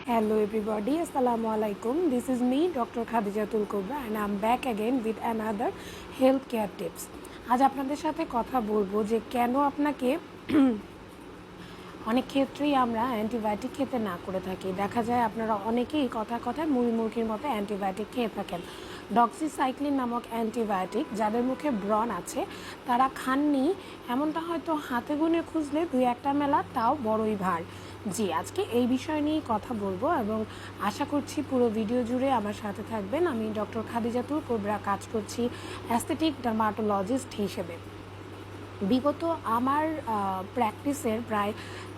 Hello everybody, Assalamu alaikum. This is me, Dr. Khadijatul Kubra, and I'm back again with another healthcare tips. আজ আপনাদের সাথে কথা বলবো যে কেন আপনাকে অনেক ক্ষেত্রেই আমরা অ্যান্টিবায়োটিক খেতে না করে থাকি। দেখা যায় আপনারা অনেকেই কথায় মুরগির মতো অ্যান্টিবায়োটিক খেয়ে থাকেন। ডক্সিসাইক্লিন নামক অ্যান্টিবায়োটিক যাদের মুখে ব্রণ আছে তারা খাননি, এমনটা হয়তো হাতে গুনে খুঁজলে দুই একটা মেলা, তাও বড়ই ভার। জি, আজকে এই বিষয় নিয়েই কথা বলবো এবং আশা করছি পুরো ভিডিও জুড়ে আমার সাথে থাকবেন। আমি ডক্টর খাদিজাতুল কুবরা, কাজ করছি অ্যাস্থেটিক ডার্মাটোলজিস্ট হিসেবে। বিগত আমার প্র্যাকটিসের প্রায়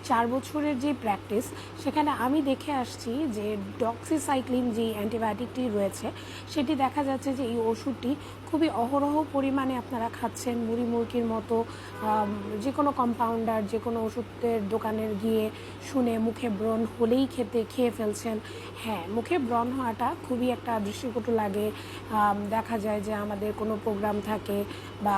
4 বছরের যে প্র্যাকটিস, সেখানে আমি দেখে আসছি যে ডক্সিসাইক্লিন যে অ্যান্টিবায়োটিকটি রয়েছে সেটি দেখা যাচ্ছে যে এই ওষুধটি খুবই অহরহ পরিমাণে আপনারা খাচ্ছেন। মুরগির মতো যে কোনো কম্পাউন্ডার, যে কোনো ওষুধের দোকানের গিয়ে শুনে মুখে ব্রণ হলেই খেয়ে ফেলছেন। হ্যাঁ, মুখে ব্রণ হওয়াটা খুবই একটা দৃষ্টিকটু লাগে। দেখা যায় যে আমাদের কোনো প্রোগ্রাম থাকে বা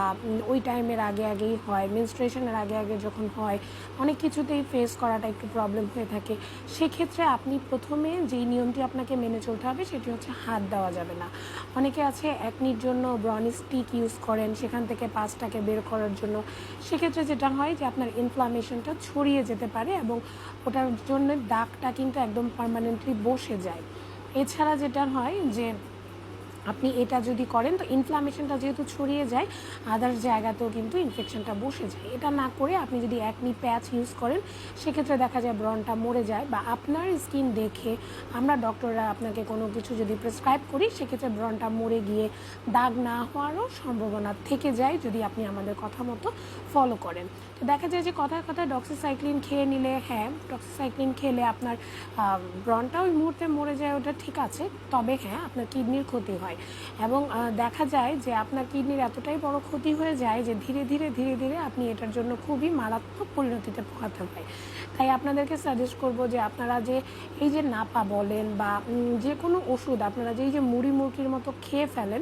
ওই টাইমের আগেই হয়, মেনস্ট্রুয়েশনের আগে যখন হয়, অনেক কিছুতেই ফেস করাটা একটু প্রবলেম হয়ে থাকে। সেক্ষেত্রে আপনি প্রথমে যেই নিয়মটি আপনাকে মেনে চলতে হবে সেটি হচ্ছে হাত দেওয়া যাবে না। অনেকে আছে একনির জন্য ব্রন স্টিক ইউজ করেন, সেখান থেকে পাসটাকে বের করার জন্য। সেক্ষেত্রে যেটা হয় যে আপনার ইনফ্লামেশনটা ছড়িয়ে যেতে পারে এবং ওটার জন্য দাগটা কিন্তু একদম পার্মানেন্টলি বসে যায়। এছাড়া যেটা হয় যে আপনি এটা যদি করেন তো ইনফ্লামেশনটা যেহেতু ছড়িয়ে যায়, আদার্স জায়গাতেও কিন্তু ইনফেকশনটা বসে যায়। এটা না করে আপনি যদি একনি প্যাচ ইউজ করেন, সেক্ষেত্রে দেখা যায় ব্রণটা মরে যায়। বা আপনার স্কিন দেখে আমরা ডক্টররা আপনাকে কোনো কিছু যদি প্রেসক্রাইব করি, সেক্ষেত্রে ব্রণটা মরে গিয়ে দাগ না হওয়ারও সম্ভাবনা থেকে যায় যদি আপনি আমাদের কথা মতো ফলো করেন। তো দেখা যায় যে কথায় ডক্সিসাইক্লিন খেয়ে নিলে, হ্যাঁ, ডক্সিসাইক্লিন খেলে আপনার ব্রণটা ওই মুহূর্তে মরে যায়, ওটা ঠিক আছে। তবে হ্যাঁ, আপনার কিডনির ক্ষতি হয় এবং দেখা যায় যে আপনার কিডনির এতটাই বড় ক্ষতি হয়ে যায় যে ধীরে ধীরে আপনি এটার জন্য খুবই মারাত্মক পরিণতিতে পোহাতে হয়। তাই আপনাদেরকে সাজেস্ট করব যে আপনারা যে এই যে নাপা বলেন বা যে কোনো ওষুধ আপনারা যে এই যে মুরগির মতো খেয়ে ফেলেন,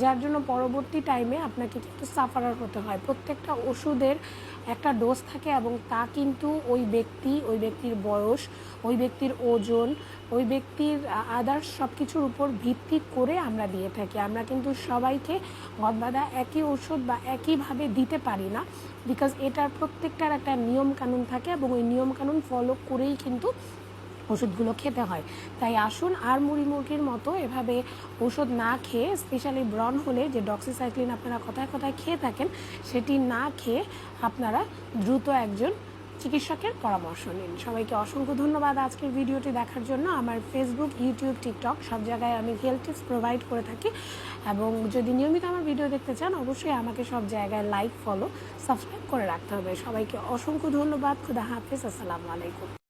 যার জন্য পরবর্তী টাইমে আপনাকে কিন্তু সাফারার হতে হয়। প্রত্যেকটা ওষুধের একটা ডোজ থাকে এবং তা কিন্তু ওই ব্যক্তির বয়স, ওই ব্যক্তির ওজন, ওই ব্যক্তির আদার্স সব কিছুর উপর ভিত্তি করে আমরা দিয়ে থাকি। আমরা কিন্তু সবাইকে গদবাঁধা একই ওষুধ বা একইভাবে দিতে পারি না, বিকজ এটার প্রত্যেকটার একটা নিয়মকানুন থাকে এবং ওই নিয়মকানুন ফলো করেই কিন্তু ওষুধগুলো খেতে হয়। তাই আসুন আর মুরগির মতো এভাবে ওষুধ না খেয়ে, স্পেশালি ব্রণ হলে যে ডক্সিসাইক্লিন আপনারা কথায় খেয়ে থাকেন, সেটি না খেয়ে আপনারা দ্রুত একজন চিকিৎসকের পরামর্শ নিন। সবাইকে অসংখ্য ধন্যবাদ আজকের ভিডিওটি দেখার জন্য। আমার ফেসবুক, ইউটিউব, টিকটক সব জায়গায় আমি হেলথ টিপস প্রোভাইড করে থাকি এবং যদি নিয়মিত আমার ভিডিও দেখতে চান, অবশ্যই আমাকে সব জায়গায় লাইক, ফলো, সাবস্ক্রাইব করে রাখতে হবে। সবাইকে অসংখ্য ধন্যবাদ। খুদা হাফেজ। আসসালামু আলাইকুম।